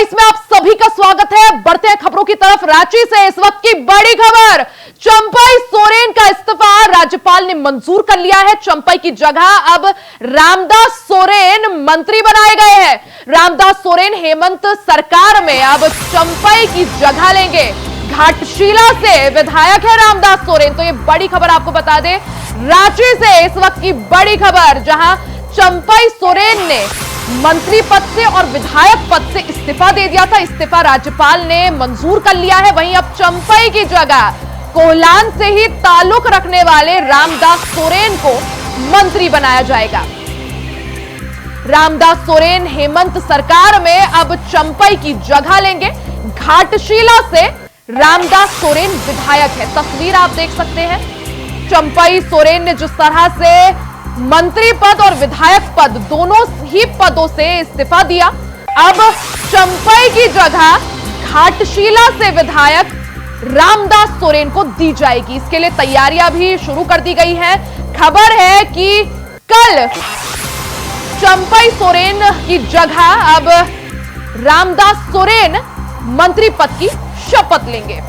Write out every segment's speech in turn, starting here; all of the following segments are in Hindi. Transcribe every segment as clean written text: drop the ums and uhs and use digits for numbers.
22 में आप सभी का स्वागत है। बढ़ते हैं खबरों की तरफ। रांची से इस वक्त की बड़ी खबर, चंपई सोरेन का इस्तीफा राज्यपाल ने मंजूर कर लिया है। चंपई की जगह अब रामदास सोरेन मंत्री बनाए गए हैं। रामदास सोरेन हेमंत सरकार में अब चंपई की जगह लेंगे। घाटशिला से विधायक है रामदास सोरेन। तो ये बड़ी खबर आपको बता दें, रांची से इस वक्त की बड़ी खबर, जहां चंपई सोरेन ने मंत्री पद से और विधायक पद से इस्तीफा दे दिया था। इस्तीफा राज्यपाल ने मंजूर कर लिया है। वहीं अब चंपई की जगह कोल्हान से ही ताल्लुक रखने वाले रामदास सोरेन को मंत्री बनाया जाएगा। रामदास सोरेन हेमंत सरकार में अब चंपई की जगह लेंगे। घाटशिला से रामदास सोरेन विधायक है। तस्वीर आप देख सकते हैं। चंपई सोरेन ने जिस तरह से मंत्री पद और विधायक पद दोनों ही पदों से इस्तीफा दिया, अब चंपई की जगह घाटशिला से विधायक रामदास सोरेन को दी जाएगी। इसके लिए तैयारियां भी शुरू कर दी गई है। खबर है कि कल चंपई सोरेन की जगह अब रामदास सोरेन मंत्री पद की शपथ लेंगे।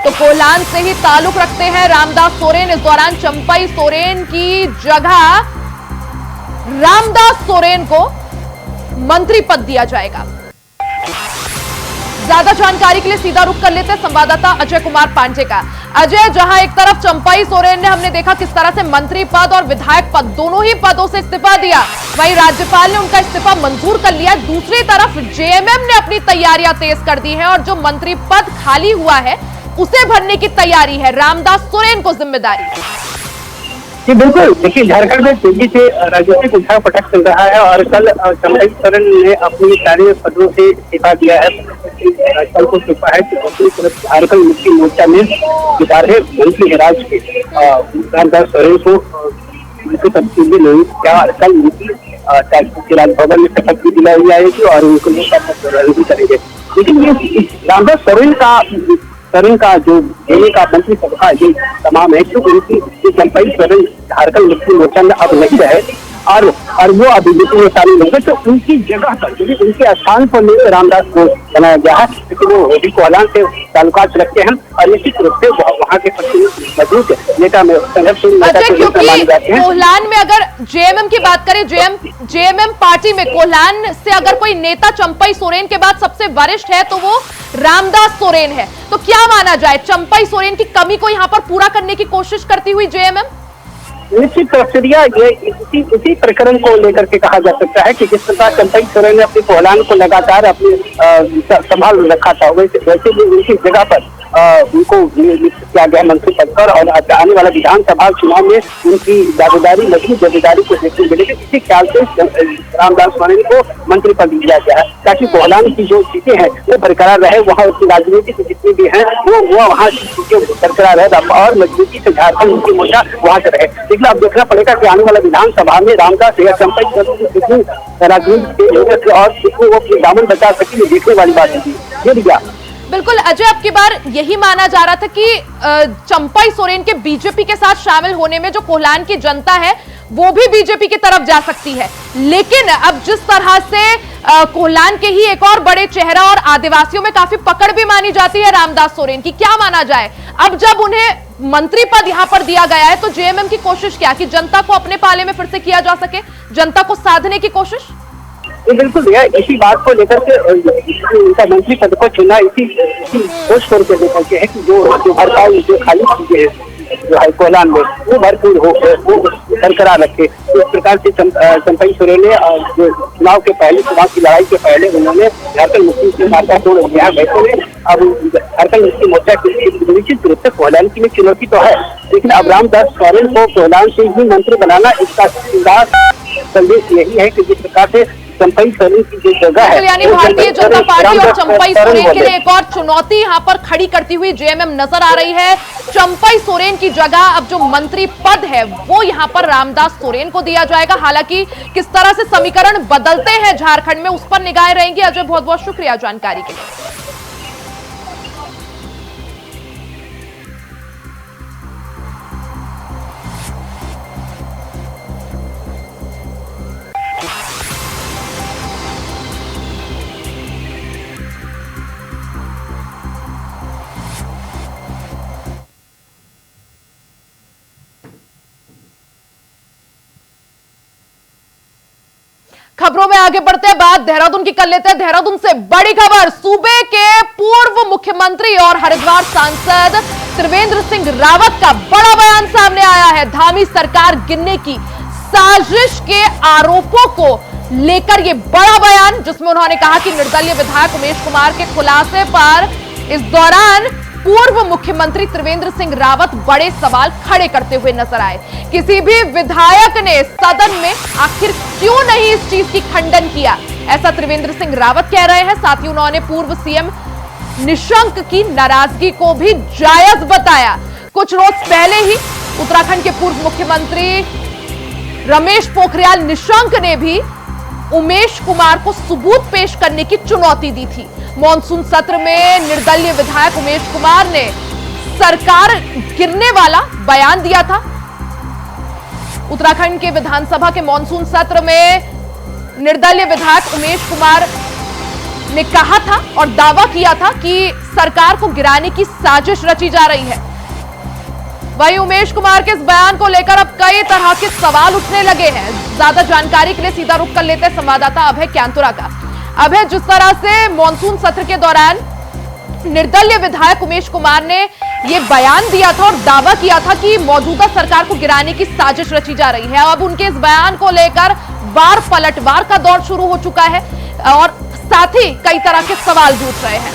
तो कोल्हान से ही ताल्लुक रखते हैं रामदास सोरेन। इस दौरान चंपई सोरेन की जगह रामदास सोरेन को मंत्री पद दिया जाएगा। ज्यादा जानकारी के लिए सीधा रुख कर लेते हैं संवाददाता अजय कुमार पांडे का। अजय, जहां एक तरफ चंपई सोरेन ने हमने देखा किस तरह से मंत्री पद और विधायक पद दोनों ही पदों से इस्तीफा दिया, वहीं राज्यपाल ने उनका इस्तीफा मंजूर कर लिया। दूसरी तरफ जेएमएम ने अपनी तैयारियां तेज कर दी है और जो मंत्री पद खाली हुआ है उसे भरने की तैयारी है। रामदास सोरेन को जिम्मेदारी। जी बिल्कुल, देखिए झारखंड में तेजी से राजनीतिक उठा पटक चल रहा है और कल चंपई सोरेन ने अपनी सारे पदों से इस्तीफा दिया है। कल को इस्तीफा है कि दूसरी तरफ झारखंड मुक्ति मोर्चा में जुटा रहे मंत्री राज के रामदास सोरेन को उनकी तब्दीली नहीं क्या कल राजभवन में शपथ भी दिलाई जाएगी और उनको भी करेंगे। लेकिन ये रामदास सोरेन का जो देने का मंत्री सभा ये तमाम है, क्योंकि उनकी चंपई सोरेन झारखंड मुक्ति मोर्चा में अब नहीं रहे और वो अभी बीजेपी में शामिल होंगे, तो उनकी जगह पर उनके स्थान पर नहीं रामदास को बनाया गया है, क्योंकि वो भी कोल्हान से ताल्लुकात रखते हैं और निश्चित रूप से वहाँ के मजबूत नेता में संघर्ष माने जाते हैं। कोल्हान में अगर जेएमएम की बात करें, जेएमएम पार्टी में कोल्हान से अगर कोई नेता चंपई सोरेन के बाद सबसे वरिष्ठ है तो वो रामदास सोरेन है। तो क्या माना जाए, चंपई सोरेन की कमी को यहाँ पर पूरा करने की कोशिश करती हुई जेएमएम? निश्चित तस्वीरिया ये इसी प्रकरण को लेकर के कहा जा सकता है कि जिस प्रकार चंपई सोरेन ने अपनी कोल्हान को लगातार अपनी संभाल रखा था, वैसे भी उनकी जगह पर उनको नियुक्त किया गया मंत्री पद पर और आने वाला विधानसभा चुनाव में उनकी दावेदारी मजबूत दावेदारी को देखने मिलेगी। इसी ख्याल से रामदास सोरेन को मंत्री पद दिया गया है ताकि कोल्हान की जो सीटें हैं वो बरकरार रहे, वहाँ उसकी राजनीति की जितनी भी है वो वहाँ सीटें बरकरार रहे और मजबूती से झारखंड मुक्ति मोर्चा वहाँ से रहे। लेकिन अब देखना पड़ेगा कि आने वाला विधानसभा में रामदास या चंपई कितनी राजनीति और कितनी वो अपनी दामन बचा सके, देखने वाली बात है। ये भैया बिल्कुल अजय, अब की बार यही माना जा रहा था कि चंपई सोरेन के बीजेपी के साथ शामिल होने में जो कोल्हान की जनता है वो भी बीजेपी की तरफ जा सकती है, लेकिन अब जिस तरह से कोल्हान के ही एक और बड़े चेहरा और आदिवासियों में काफी पकड़ भी मानी जाती है रामदास सोरेन की, क्या माना जाए अब जब उन्हें मंत्री पद यहां पर दिया गया है तो जेएमएम की कोशिश क्या कि जनता को अपने पाले में फिर से किया जा सके, जनता को साधने की कोशिश? बिल्कुल भैया, इसी बात को लेकर के उनका मंत्री पद को चुना इसी सोच करके लेकर के है कि जो भरपाई जो खाली चीजें हैं जो है कोल्हान में वो भरपूर हो, वो बरकरार रखे। इस प्रकार से चंपई सोरेन ने जो चुनाव की लड़ाई के पहले उन्होंने झारखंड मुक्ति मोर्चा तोड़ दिया। वैसे में अब झारखंड मुक्ति मोर्चा की निश्चित रूप से कोल्हान की चुनौती तो है, लेकिन अब रामदास सोरेन को कोल्हान से ही मंत्री बनाना, इसका सीधा संदेश यही है कि जिस प्रकार से चंपई सोरेन की जो जगह है, यानी भारतीय जनता पार्टी और चंपई सोरेन के लिए एक और चुनौती यहां पर खड़ी करती हुई जेएमएम नजर आ रही है। चंपई सोरेन की जगह अब जो मंत्री पद है वो यहां पर रामदास सोरेन को दिया जाएगा। हालांकि किस तरह से समीकरण बदलते हैं झारखंड में उस पर निगाहें रहेंगी। अजय, बहुत बहुत शुक्रिया जानकारी के लिए। खबरों में आगे बढ़ते हैं, बात देहरादून की कर लेते हैं। देहरादून से बड़ी खबर, सूबे के पूर्व मुख्यमंत्री और हरिद्वार सांसद त्रिवेंद्र सिंह रावत का बड़ा बयान सामने आया है। धामी सरकार गिरने की साजिश के आरोपों को लेकर यह बड़ा बयान, जिसमें उन्होंने कहा कि निर्दलीय विधायक उमेश कुमार के खुलासे पर इस दौरान पूर्व मुख्यमंत्री त्रिवेंद्र सिंह रावत बड़े सवाल खड़े करते हुए नजर आए। किसी भी विधायक ने सदन में आखिर क्यों नहीं इस चीज की खंडन किया, ऐसा त्रिवेंद्र सिंह रावत कह रहे हैं। साथ ही उन्होंने पूर्व सीएम निशंक की नाराजगी को भी जायज बताया। कुछ रोज पहले ही उत्तराखंड के पूर्व मुख्यमंत्री रमेश पोखरियाल निशंक ने भी उमेश कुमार को सबूत पेश करने की चुनौती दी थी। मॉनसून सत्र में निर्दलीय विधायक उमेश कुमार ने सरकार गिरने वाला बयान दिया था। उत्तराखंड के विधानसभा के मॉनसून सत्र में निर्दलीय विधायक उमेश कुमार ने कहा था और दावा किया था कि सरकार को गिराने की साजिश रची जा रही है। वहीं उमेश कुमार के इस बयान को लेकर अब कई तरह के सवाल उठने लगे हैं। ज्यादा जानकारी के लिए सीधा रुख कर लेते हैं संवाददाता अभय क्यांतुरा का। अभय, जिस तरह से मॉनसून सत्र के दौरान निर्दलीय विधायक उमेश कुमार ने यह बयान दिया था और दावा किया था कि मौजूदा सरकार को गिराने की साजिश रची जा रही है, अब उनके इस बयान को लेकर वार पलटवार का दौर शुरू हो चुका है और साथ ही कई तरह के सवाल भी उठ रहे हैं।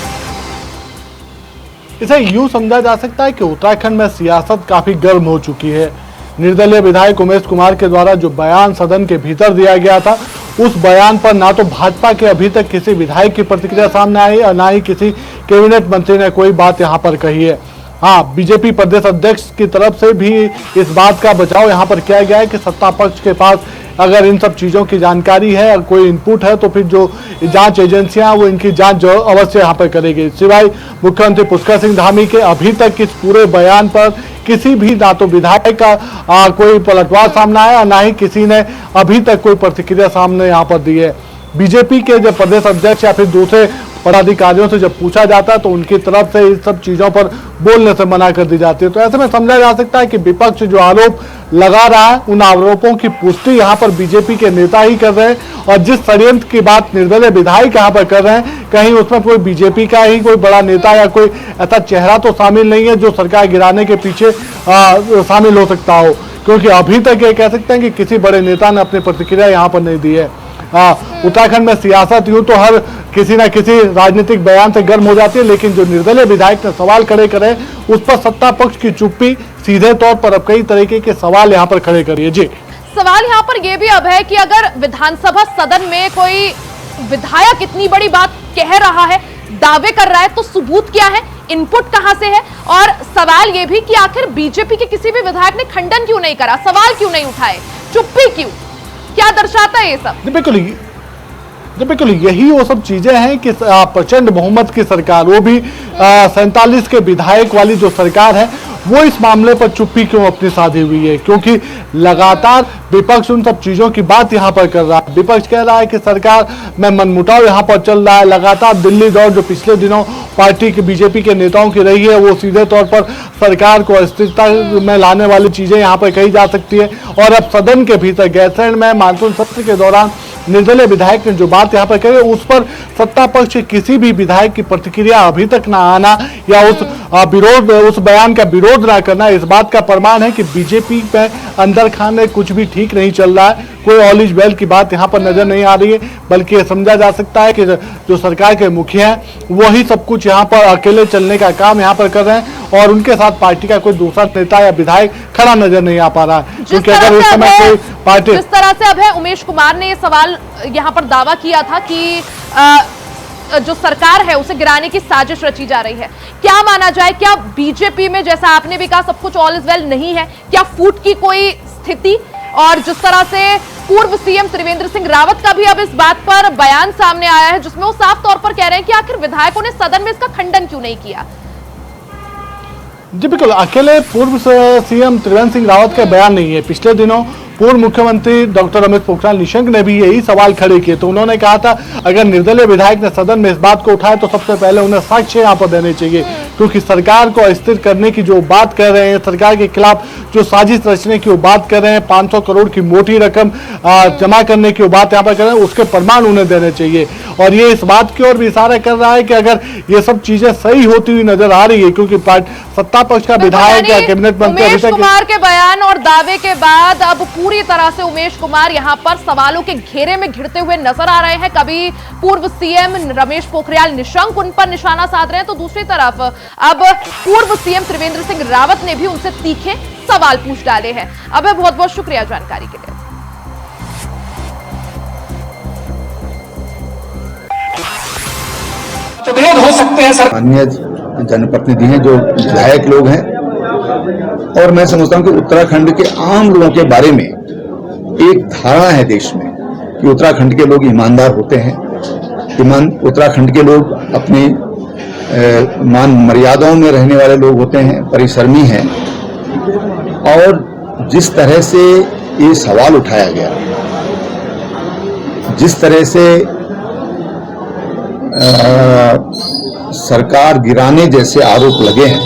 इसे यूं समझा जा सकता है कि उत्तराखंड में सियासत काफी गर्म हो चुकी है। निर्दलीय विधायक उमेश कुमार के द्वारा जो बयान सदन के भीतर दिया गया था, उस बयान पर ना तो भाजपा के अभी तक किसी विधायक की प्रतिक्रिया सामने आई और ना ही किसी कैबिनेट मंत्री ने कोई बात यहां पर कही है। हाँ, बीजेपी प्रदेश अध्यक्ष की तरफ से भी इस बात का बचाव यहां पर किया गया है कि सत्ता पक्ष के पास अगर इन सब चीजों की जानकारी है और कोई इनपुट है तो फिर जो जांच एजेंसियां वो इनकी जांच अवश्य यहां पर करेगी। सिवाय मुख्यमंत्री पुष्कर सिंह धामी के अभी तक इस पूरे बयान पर किसी भी ना तो विधायक का कोई पलटवार सामने आया और ना ही किसी ने अभी तक कोई प्रतिक्रिया सामने यहाँ पर दी है। बीजेपी के जब प्रदेश अध्यक्ष या फिर दूसरे पदाधिकारियों से जब पूछा जाता है तो उनकी तरफ से इन सब चीजों पर बोलने से मना कर दी जाती है। तो ऐसे में समझा जा सकता है कि विपक्ष जो आरोप लगा रहा है, उन आरोपों की पुष्टि यहाँ पर बीजेपी के नेता ही कर रहे हैं और जिस षड्यंत्र की बात निर्दलीय विधायक यहाँ पर कर रहे हैं, कहीं उसमें कोई बीजेपी का ही कोई बड़ा नेता या कोई ऐसा चेहरा तो शामिल नहीं है जो सरकार गिराने के पीछे शामिल हो सकता हो, क्योंकि अभी तक ये कह सकते हैं कि किसी बड़े नेता ने अपनी प्रतिक्रिया यहाँ पर नहीं दी है। उत्तराखंड में सियासत यूं तो हर किसी न किसी राजनीतिक बयान से गर्म हो जाती है, लेकिन जो निर्दलीय विधायक ने सवाल खड़े करे उस पर सत्ता पक्ष की चुप्पी सीधे तौर पर अब कई तरीके के सवाल यहाँ पर खड़े करिए। जी, सवाल यहाँ पर यह भी अब है कि अगर विधानसभा सदन में कोई विधायक इतनी बड़ी बात कह रहा है, दावे कर रहा है, तो सबूत क्या है, इनपुट कहां से है? और सवाल यह भी कि आखिर बीजेपी के किसी भी विधायक ने खंडन क्यों नहीं करा, सवाल क्यों नहीं उठाए, चुप्पी क्यों, क्या दर्शाता है ये सब? बिल्कुल यही वो सब चीजें हैं कि प्रचंड बहुमत की सरकार, वो भी 47 के विधायक वाली जो सरकार है, वो इस मामले पर चुप्पी क्यों अपनी साधी हुई है, क्योंकि लगातार विपक्ष उन सब चीजों की बात यहाँ पर कर रहा है। विपक्ष कह रहा है कि सरकार में मनमुटाव यहाँ पर चल रहा है। लगातार दिल्ली दौड़ जो पिछले दिनों पार्टी के बीजेपी के नेताओं की रही है, वो सीधे तौर पर सरकार को अस्थिरता में लाने वाली चीजें यहाँ पर कही जा सकती है। और अब सदन के भीतर गैरसैंण में मानसून सत्र के दौरान निर्दलीय विधायक ने जो बात यहाँ पर कही, उस पर सत्ता पक्ष के किसी भी विधायक की प्रतिक्रिया अभी तक ना आना या उस बयान का विरोध ना करना, इस बात का प्रमाण है कि बीजेपी में अंदर खाने कुछ भी ठीक नहीं चल रहा है। कोई ऑल इज वेल की बात यहाँ पर नजर नहीं आ रही है, बल्कि यह समझा जा सकता है कि जो सरकार के मुखिया हैं वही सब कुछ यहाँ पर अकेले चलने का काम यहाँ पर कर रहे हैं और उनके साथ पार्टी का कोई दूसरा नेता या विधायक खड़ा नजर नहीं आ पा रहा है। क्योंकि अगर इस समय कोई पार्टी, जिस तरह से अब है, उमेश कुमार ने ये सवाल यहाँ पर दावा किया था कि जो सरकार है उसे गिराने की साजिश रची जा रही है, क्या माना जाए? क्या बीजेपी में, जैसा आपने भी कहा, सब कुछ ऑल इज वेल नहीं है? क्या फूट की कोई स्थिति? और जिस तरह से पूर्व सीएम त्रिवेंद्र सिंह रावत का भी अब इस बात पर बयान सामने आया है, जिसमें वो साफ तौर पर कह रहे हैं कि आखिर विधायकों ने सदन में इसका खंडन क्यों नहीं किया? जी बिल्कुल, अकेले पूर्व सीएम त्रिवेंद्र सिंह रावत का बयान नहीं है। पिछले दिनों पूर्व मुख्यमंत्री डॉक्टर रमेश पोखरियाल निशंक ने भी यही सवाल खड़े किए। तो उन्होंने कहा था अगर निर्दलीय विधायक ने सदन में इस बात को उठाया तो सबसे पहले उन्हें साक्ष्य यहाँ पर देने चाहिए, क्योंकि सरकार को अस्थिर करने की जो बात कर रहे हैं, सरकार के खिलाफ जो साजिश रचने की वो बात कर रहे हैं, 500 करोड़ की मोटी रकम जमा करने की वो बात यहाँ पर कर रहे हैं, उसके प्रमाण उन्हें देने चाहिए। और ये इस बात की ओर भी इशारा कर रहा है कि अगर ये सब चीजें सही होती हुई नजर आ रही है, क्योंकि सत्ता पक्ष का विधायक या कैबिनेट मंत्री उमेश कुमार के बयान और दावे के बाद अब पूरी तरह से उमेश कुमार यहां पर सवालों के घेरे में घिरते हुए नजर आ रहे हैं। कभी पूर्व सीएम रमेश पोखरियाल निशंक उन पर निशाना साध रहे हैं, तो दूसरी तरफ अब पूर्व सीएम त्रिवेंद्र सिंह रावत ने भी उनसे तीखे सवाल पूछ डाले हैं। अब बहुत बहुत शुक्रिया जानकारी के लिए। मतभेद हो सकते हैं सर, माननीय जनप्रतिनिधि हैं जो विधायक लोग हैं, और मैं समझता हूं कि उत्तराखंड के आम लोगों के बारे में एक धारणा है देश में कि उत्तराखंड के लोग ईमानदार होते हैं, उत्तराखंड के लोग अपनी मान मर्यादाओं में रहने वाले लोग होते हैं, परिश्रमी हैं। और जिस तरह से ये सवाल उठाया गया, जिस तरह से सरकार गिराने जैसे आरोप लगे हैं,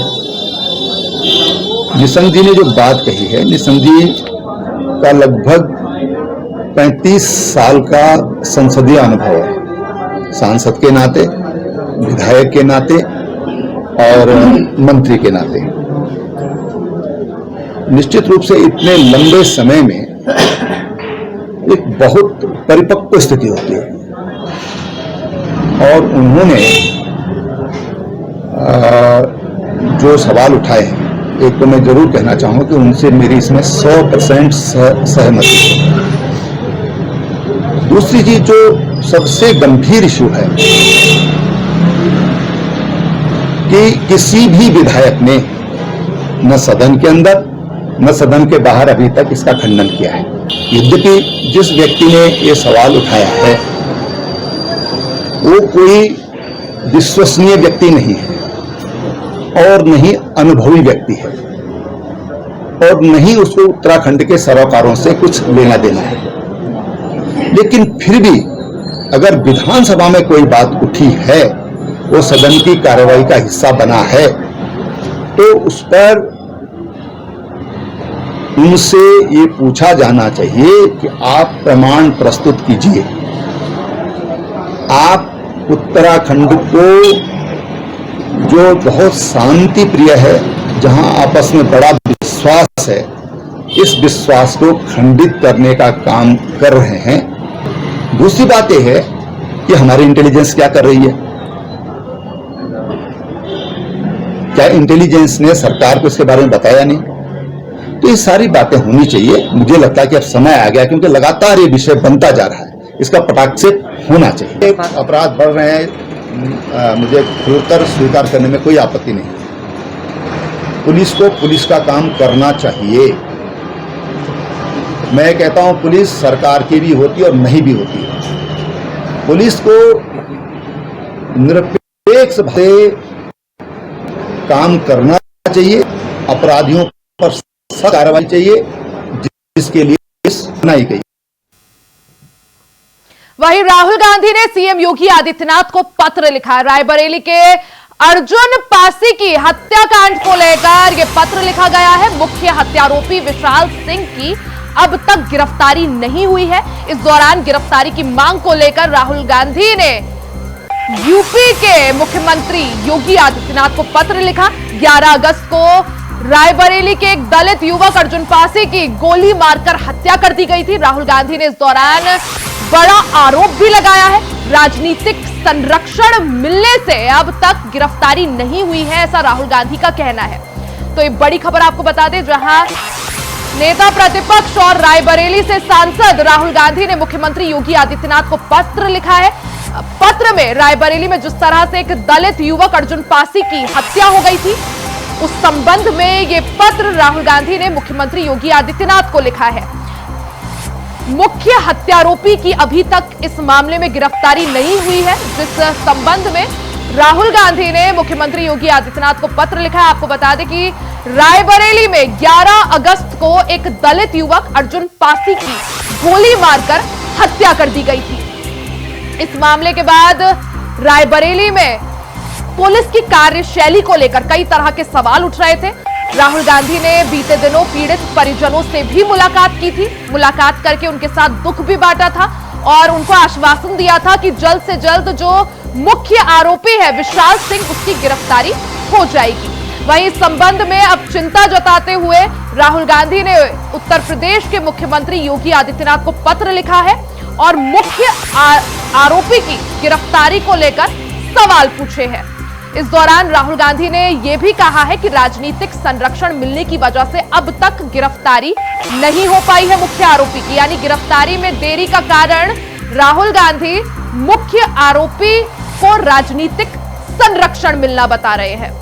निशंक जी ने जो बात कही है, निशंक जी का लगभग 35 साल का संसदीय अनुभव है, सांसद के नाते, विधायक के नाते और मंत्री के नाते। निश्चित रूप से इतने लंबे समय में एक बहुत परिपक्व स्थिति होती है, और उन्होंने जो सवाल उठाए हैं, एक तो मैं जरूर कहना चाहूंगा कि उनसे मेरी इसमें 100% सहमति है। दूसरी चीज जो सबसे गंभीर इशू है कि किसी भी विधायक ने न सदन के अंदर न सदन के बाहर अभी तक इसका खंडन किया है। यद्यपि जिस व्यक्ति ने ये सवाल उठाया है वो कोई विश्वसनीय व्यक्ति नहीं है, और नहीं अनुभवी व्यक्ति है, और नहीं उसको उत्तराखंड के सरोकारों से कुछ लेना देना है। लेकिन फिर भी अगर विधानसभा में कोई बात उठी है, वो सदन की कार्रवाई का हिस्सा बना है, तो उस पर उनसे ये पूछा जाना चाहिए कि आप प्रमाण प्रस्तुत कीजिए। आप उत्तराखंड को, जो बहुत शांति प्रिय है, जहां आपस में बड़ा विश्वास है, इस विश्वास को खंडित करने का काम कर रहे हैं। दूसरी बात यह है कि हमारी इंटेलिजेंस क्या कर रही है। क्या इंटेलिजेंस ने सरकार को इसके बारे में बताया नहीं? तो ये सारी बातें होनी चाहिए। मुझे लगता है कि अब समय आ गया, क्योंकि लगातार ये विषय बनता जा रहा है, इसका पटाक्षेप होना चाहिए। अपराध बढ़ रहे हैं, मुझे खुलकर स्वीकार करने में कोई आपत्ति नहीं। पुलिस को पुलिस का काम करना चाहिए। मैं कहता हूं पुलिस सरकार की भी होती है और नहीं भी होती है। पुलिस को निरपेक्ष भाव से काम करना चाहिए, अपराधियों पर सख्त कार्रवाई चाहिए, जिसके लिए बनाई गई। वहीं राहुल गांधी ने सीएम योगी आदित्यनाथ को पत्र लिखा। रायबरेली के अर्जुन पासी की हत्याकांड को लेकर यह पत्र लिखा गया है। मुख्य हत्यारोपी विशाल सिंह की अब तक गिरफ्तारी नहीं हुई है। इस दौरान गिरफ्तारी की मांग को लेकर राहुल गांधी ने यूपी के मुख्यमंत्री योगी आदित्यनाथ को पत्र लिखा। 11 अगस्त को रायबरेली के एक दलित युवक अर्जुन पासी की गोली मारकर हत्या कर दी गई थी। राहुल गांधी ने इस दौरान बड़ा आरोप भी लगाया है। राजनीतिक संरक्षण मिलने से अब तक गिरफ्तारी नहीं हुई है, ऐसा राहुल गांधी का कहना है। तो ये बड़ी खबर आपको बता दें, जहां नेता प्रतिपक्ष और रायबरेली से सांसद राहुल गांधी ने मुख्यमंत्री योगी आदित्यनाथ को पत्र लिखा है। पत्र में रायबरेली में जिस तरह से एक दलित युवक अर्जुन पासी की हत्या हो गई थी, उस संबंध में यह पत्र राहुल गांधी ने मुख्यमंत्री योगी आदित्यनाथ को लिखा है। मुख्य हत्यारोपी की अभी तक इस मामले में गिरफ्तारी नहीं हुई है, जिस संबंध में राहुल गांधी ने मुख्यमंत्री योगी आदित्यनाथ को पत्र लिखा है। आपको बता दें कि रायबरेली में 11 अगस्त को एक दलित युवक अर्जुन पासी की गोली मारकर हत्या कर दी गई थी। इस मामले के बाद रायबरेली में पुलिस की कार्यशैली को लेकर कई तरह के सवाल उठ रहे थे। राहुल गांधी ने बीते दिनों पीड़ित परिजनों से भी मुलाकात की थी। मुलाकात करके उनके साथ दुख भी बांटा था और उनको आश्वासन दिया था कि जल्द से जल्द जो मुख्य आरोपी है विशाल सिंह, उसकी गिरफ्तारी हो जाएगी। वहीं इस संबंध में अब चिंता जताते हुए राहुल गांधी ने उत्तर प्रदेश के मुख्यमंत्री योगी आदित्यनाथ को पत्र लिखा है और मुख्य आरोपी की गिरफ्तारी को लेकर सवाल पूछे हैं। इस दौरान राहुल गांधी ने यह भी कहा है कि राजनीतिक संरक्षण मिलने की वजह से अब तक गिरफ्तारी नहीं हो पाई है मुख्य आरोपी की, यानी गिरफ्तारी में देरी का कारण राहुल गांधी मुख्य आरोपी को राजनीतिक संरक्षण मिलना बता रहे हैं।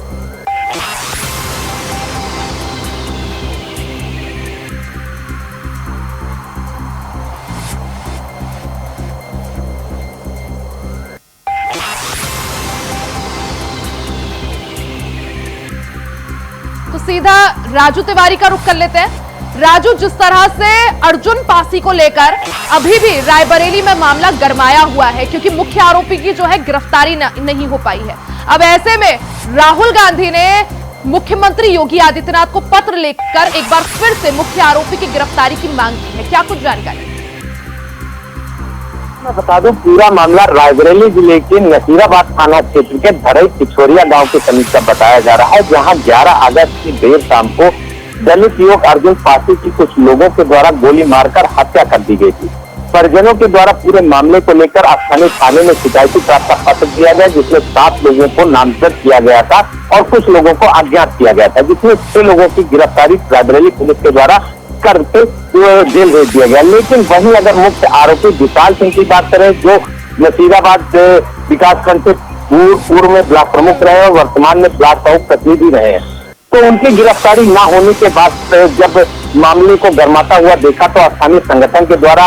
तो सीधा राजू तिवारी का रुख कर लेते हैं। राजू, जिस तरह से अर्जुन पासी को लेकर अभी भी रायबरेली में मामला गरमाया हुआ है क्योंकि मुख्य आरोपी की जो है गिरफ्तारी नहीं हो पाई है, अब ऐसे में राहुल गांधी ने मुख्यमंत्री योगी आदित्यनाथ को पत्र लिखकर एक बार फिर से मुख्य आरोपी की गिरफ्तारी की मांग की है। क्या कुछ जानकारी? मैं बता दूं, पूरा मामला रायबरेली जिले के नसीराबाद थाना क्षेत्र के धरई पिछोरिया गांव के समीप का बताया जा रहा है, जहां 11 अगस्त की देर शाम को दलित युवक अर्जुन पासी की कुछ लोगों के द्वारा गोली मारकर हत्या कर दी गई थी। परिजनों के द्वारा पूरे मामले को लेकर स्थानीय थाने में शिकायती प्रार्थना पत्र दिया गया, जिसमें 7 लोगों को नामजद किया गया था और कुछ लोगों को अज्ञात किया गया था, जिसमें 6 लोगों की गिरफ्तारी रायबरेली पुलिस के द्वारा करके जेल भेज दिया गया। लेकिन वहीं अगर मुख्य आरोपी विशाल सिंह की बात करें, जो नसीराबाद विकासखंड से पूर्व में ब्लॉक प्रमुख रहे और वर्तमान में ब्लॉक प्रमुख प्रतिनिधि रहे हैं, तो उनकी गिरफ्तारी न होने के बाद जब मामले को गरमाता हुआ देखा तो स्थानीय संगठन के द्वारा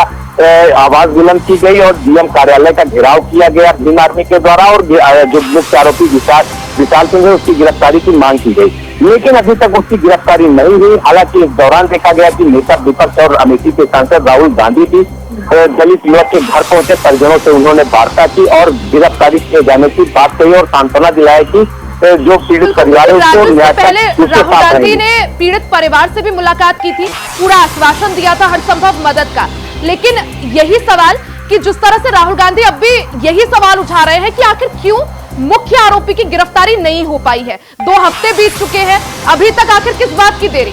आवाज बुलंद की गई और डीएम कार्यालय का घेराव किया गया भीम आर्मी के द्वारा और जो मुख्य आरोपी विशाल सिंह है उसकी गिरफ्तारी की मांग की गई। लेकिन अभी तक उसकी गिरफ्तारी नहीं हुई। हालांकि इस दौरान देखा गया कि नेता विपक्ष और अमेठी के सांसद राहुल गांधी भी दलित युवक के घर पहुंचे, परिजनों से उन्होंने वार्ता की और गिरफ्तारी किए जाने की बात कही और सांत्वना दिलाया कि जो पीड़ित परिवार है उसको न्याय पहले राहुल गांधी ने पीड़ित परिवार से भी मुलाकात की थी, पूरा आश्वासन दिया था हर संभव मदद का। लेकिन यही सवाल कि जिस तरह से राहुल गांधी अब भी यही सवाल उठा रहे हैं कि आखिर क्यों मुख्य आरोपी की गिरफ्तारी नहीं हो पाई है। 2 हफ्ते बीत चुके हैं, अभी तक आखिर किस बात की देरी?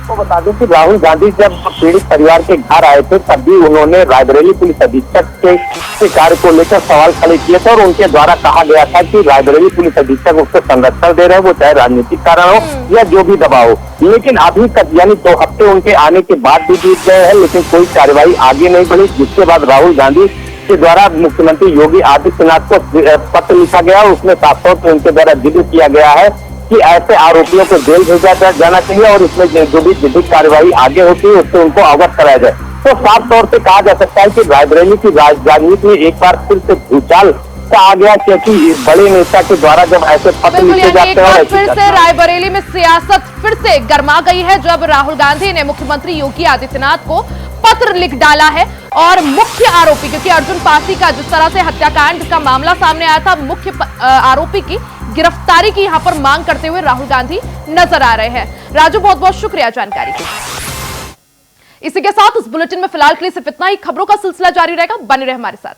तो बता दें कि राहुल गांधी जब पीड़ित परिवार के घर आए थे तब भी उन्होंने रायबरेली पुलिस अधीक्षक के कार्य को लेकर सवाल खड़े किए थे और उनके द्वारा कहा गया था कि रायबरेली पुलिस अधीक्षक उसको संरक्षण दे रहे हैं, वो चाहे राजनीतिक कारण हो या जो भी दबाव हो। लेकिन अभी तक यानी 2 हफ्ते उनके आने के बाद भी बीत गए हैं, लेकिन कोई कार्रवाई आगे नहीं बढ़ी, जिसके बाद राहुल गांधी के द्वारा मुख्यमंत्री योगी आदित्यनाथ को पत्र लिखा गया और उसमें साफ तौर पर उनके द्वारा जिक्र किया गया है कि ऐसे आरोपियों को जेल भेजा जाना चाहिए और इसमें जो भी विधिक कार्रवाई आगे होती है उससे उनको अवगत कराया जाए। तो साफ तौर पे कहा जा सकता है कि रायबरेली की राजनीति में एक बार फिर से भूचाल का आ गया, क्योंकि बड़े नेता के द्वारा जब ऐसे पत्र लिखे जाते हैं फिर से रायबरेली में सियासत फिर से गर्मा गई है जब राहुल गांधी ने मुख्यमंत्री योगी आदित्यनाथ को पत्र लिख डाला है और मुख्य आरोपी, क्योंकि अर्जुन पासी का जिस तरह से हत्याकांड का मामला सामने आया था, मुख्य आरोपी की गिरफ्तारी की यहां पर मांग करते हुए राहुल गांधी नजर आ रहे हैं। राजू, बहुत बहुत शुक्रिया जानकारी के लिए। इसी के साथ इस बुलेटिन में फिलहाल के लिए सिर्फ इतना ही। खबरों का सिलसिला जारी रहेगा, बने रहे हमारे साथ।